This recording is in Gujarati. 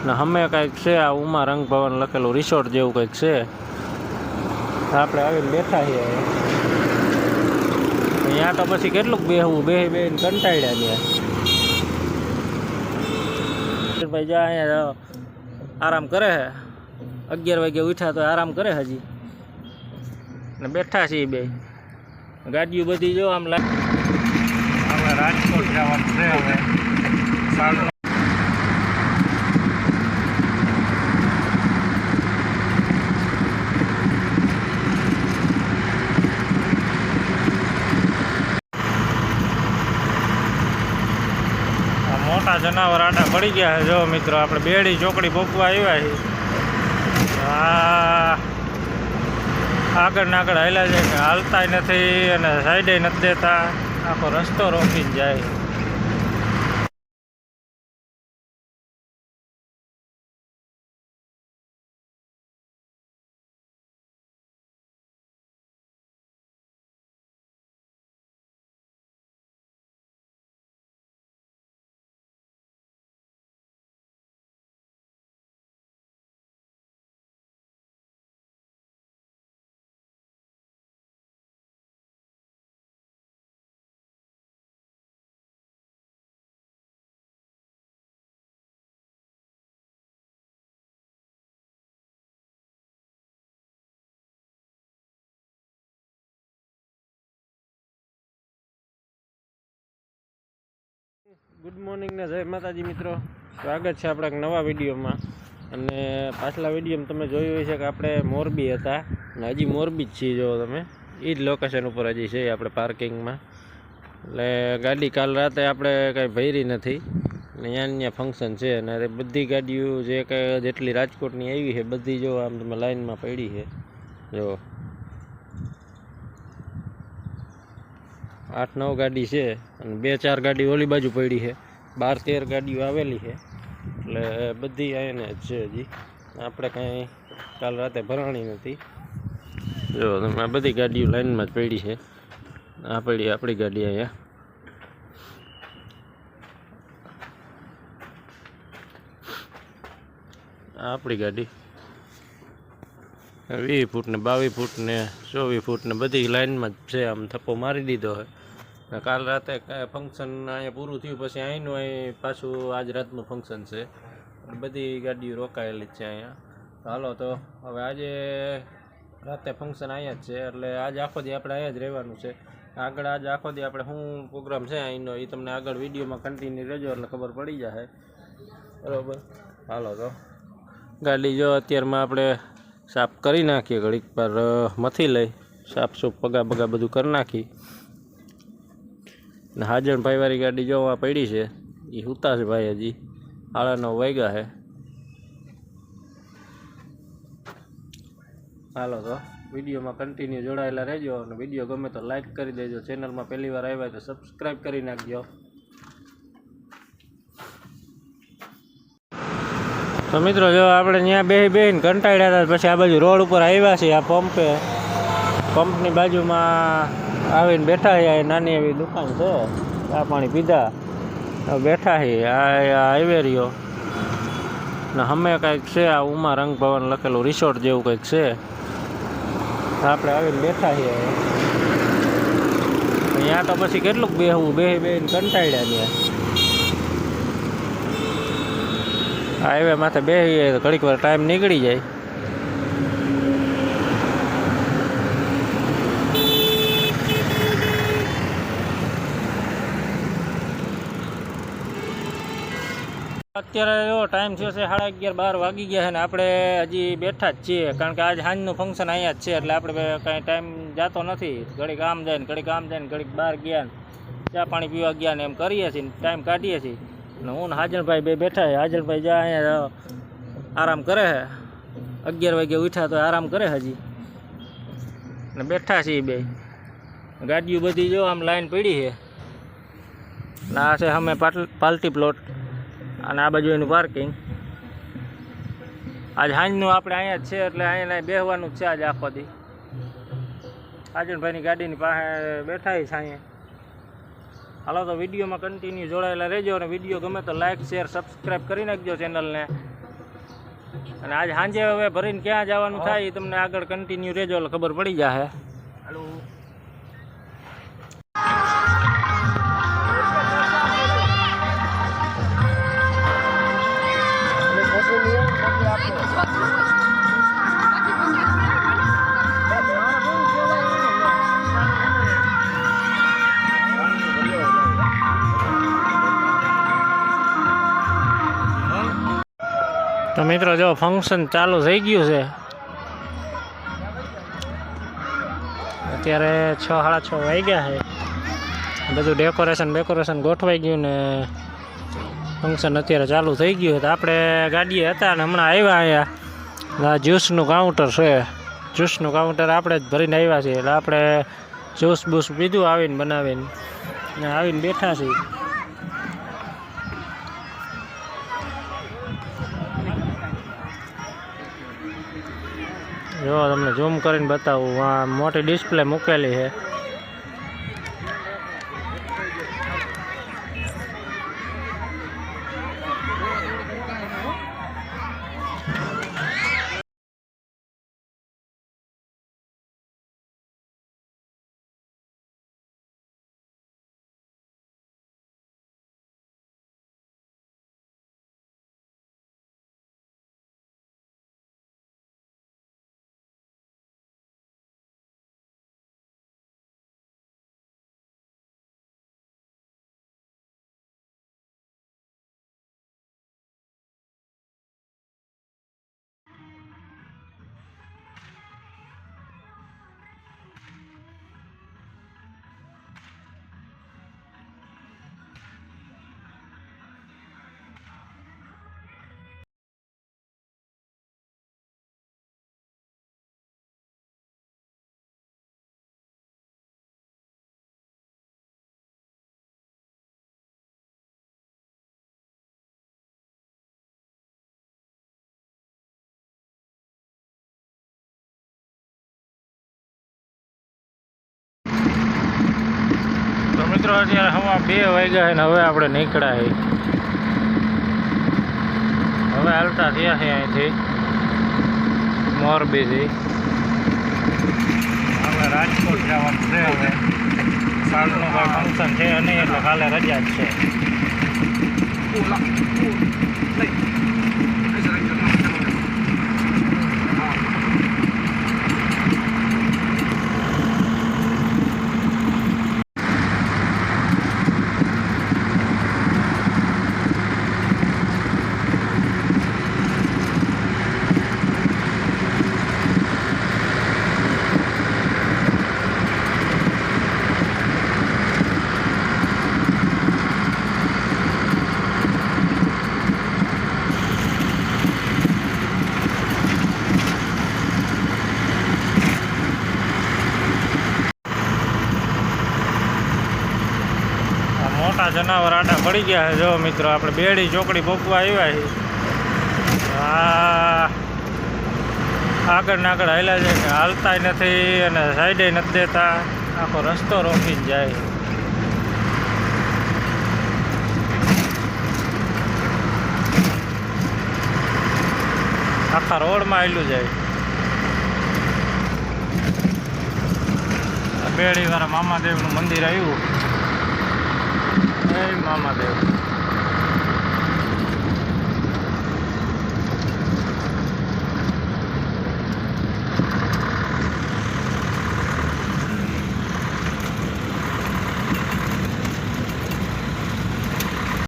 ને અમે કંઈક છે આ ઉમા રંગ ભવન લખેલું રિસોર્ટ જેવું કંઈક છે. આપણે આવીને બેઠા છીએ અહીંયા તો પછી કેટલુંક બેહવું બેહીને કંટાળ્યા ત્યાં ભાઈ જા અહીંયા આરામ કરે છે. 11 વાગે ઉઠ્યા તો આરામ કરે હજી ને બેઠા છીએ બે ગાડીઓ બધી જો આમ હવે રાજકોટ જવાનું છે. હવે મોટા જનાવર આટા પડી ગયા છે. જો મિત્રો આપણે બેડી ચોકડી ભોગવા આવ્યા છીએ. આગળ ને આગળ હાલ્યા જાય કે હાલતા નથી અને સાઈડે નથી દેતા, આખો રસ્તો રોકીને જાય. ગુડ મોર્નિંગ ને જય માતાજી મિત્રો, સ્વાગત છે આપણા નવા વિડીયોમાં. અને પાછલા વિડીયોમાં તમે જોયું હોય છે કે આપણે મોરબી હતા અને હજી મોરબી જ છીએ. જો તમે એ જ લોકેશન ઉપર હજી છે આપણે પાર્કિંગમાં. એટલે ગાડી કાલ રાતે આપણે કાંઈ ભરી નથી ને ત્યાં ફંક્શન છે અને બધી ગાડીઓ જે કંઈ જેટલી રાજકોટની આવી છે બધી જો આમ તમે લાઈનમાં પડી છે. જો 8-9 ગાડી છે અને 2-4 ગાડી ઓલી બાજુ પડી છે. 12-13 ગાડીઓ આવેલી છે એટલે બધી આને જ છે. હજી આપણે કાંઈ કાલ રાતે ભરાણી નથી. જો તમે આ બધી ગાડીઓ લાઈનમાં જ પડી છે. આ પડી આપણી ગાડી અહીંયા. આપણી ગાડી 20 ફૂટ ને 22 ફૂટ ને 24 ફૂટ ને બધી લાઈનમાં જ છે. આમ થપ્પો મારી દીધો હોય. કાલ રાતે ફંક્શન અહીંયા પૂરું થયું પછી અહીંનું અહીં પાછું આજ રાતનું ફંક્શન છે. બધી ગાડીઓ રોકાયેલી જ છે અહીંયા. હાલો તો હવે આજે રાતે ફંક્શન અહીંયા જ છે એટલે આજ આખો દી આપણે અહીંયા જ રહેવાનું છે. આગળ આજ આખો દી આપણે શું પ્રોગ્રામ છે અહીંનો એ તમને આગળ વિડીયોમાં કન્ટિન્યુ રહેજો એટલે ખબર પડી જશે. બરાબર, હાલો તો ગાડી જો અત્યારમાં આપણે સાફ કરી નાખીએ. ઘડીક પર મથી લઈ સાફ સૂફ પગા બગા બધું કરી નાખી. ને હાજણભાઈ વાળી ગાડી જોવા પડી છે એ હુતા છે ભાઈ. હજી 9:30 વાગ્યા છે. હાલો તો વિડીયોમાં કન્ટિન્યુ જોડાયેલા રહેજો અને વિડીયો ગમે તો લાઈક કરી દેજો. ચેનલમાં પહેલી વાર આવ્યા તો સબસ્ક્રાઈબ કરી નાખજો. તો મિત્રો જો આપણે ત્યાં બેહીને કંટાળ્યા હતા પછી આ બાજુ રોડ ઉપર આવ્યા છીએ. આ પંપની બાજુમાં આવીને બેઠા છે. નાની એવી દુકાન છે, ચા પાણી પીધા બેઠા છીએ. આ હાઈવે રહ્યો ને અમે કંઈક છે આ ઉમા રંગ ભવન લખેલું રિસોર્ટ જેવું કંઈક છે. આપણે આવીને બેઠા છીએ અહીંયા. તો પછી કેટલુંક બેહવું બેહીને કંટાળ્યા ત્યાં. હાઈવે માથે બેસીએ તો ઘડીક વાર ટાઈમ નીકળી જાય. અત્યારે જો ટાઈમ થયો છે 11:30 વાગી ગયા છે ને આપણે હજી બેઠા જ છીએ. કારણ કે આજ સાંજનું ફંક્શન અહીંયા જ છે એટલે આપણે કાંઈ ટાઈમ જતો નથી. ઘડીક આમ જાય ને ઘડીક આમ જાય ને ઘડીક બહાર ગયા ને ચા પાણી પીવા ગયા ને એમ કરીએ છીએ, ટાઈમ કાઢીએ છીએ. અને હું ને હાજણભાઈ બે બેઠા છે. હાજણભાઈ જા અહીંયા આરામ કરે છે. 11 વાગે ઉઠ્યા તો આરામ કરે હજી ને બેઠા છીએ બે. ગાડીઓ બધી જો આમ લાઈન પડી છે. આ છે અમે પાલટી પ્લોટ અને આ બાજુ એનું પાર્કિંગ. આજ સાંજનું આપણે અહીંયા જ છે એટલે અહીંયા બેસવાનું જ છે આજે આખો દી. આજનભાઈની ગાડીની પાસે બેઠા છે અહીંયા. હાલો તો વિડીયોમાં કન્ટિન્યુ જોડાયેલા રહેજો અને વિડીયો ગમે તો લાઇક શેર સબસ્ક્રાઈબ કરી નાખજો ચેનલને. અને આજ સાંજે હવે ભરીને ક્યાં જવાનું થાય એ તમને આગળ કન્ટિન્યુ રહેજો એટલે ખબર પડી જશે. તો મિત્રો જો ફંક્શન ચાલુ થઈ ગયું છે. અત્યારે 6:30 વાગ્યા છે. બધું ડેકોરેશન ગોઠવાઈ ગયું ને ફંક્શન અત્યારે ચાલુ થઈ ગયું. તો આપણે ગાડીએ હતા ને હમણાં આવ્યા અહીંયા જ્યુસનું કાઉન્ટર છે. જ્યુસનું કાઉન્ટર આપણે જ ભરીને આવ્યા છીએ. એટલે આપણે જ્યુસ બૂસ પીધું આવીને બનાવીને ને આવીને બેઠા છીએ. જો તમને ઝૂમ કરીને બતાવું, આ મોટી ડિસ્પ્લે મૂકેલી છે. મિત્રો અત્યારે હવા 2 વાગ્યા છે ને હવે આપણે નીકળ્યા છીએ. હવે હાલતા થયા છે અહીંથી મોરબીથી. હવે રાજકોટ જવાનું છે. હવે સાલનું કોઈ ફંક્શન છે નહીં એટલે કાલે રજા જ છે. મોટા જનાવર આટા પડી ગયા છે. જો મિત્રો આપણે બેડી ચોકડી પહોંચવા આવ્યા છીએ. આગળ ને આગળ હાલ્યા છે કે હાલતા નથી અને સાઈડે નથી દેતા. આખો રસ્તો રોકીને જાય. આખા રોડમાં હાલ્યું જાય. બેડીવાળા મામાદેવનું મંદિર આવ્યું. જય મામાદેવ.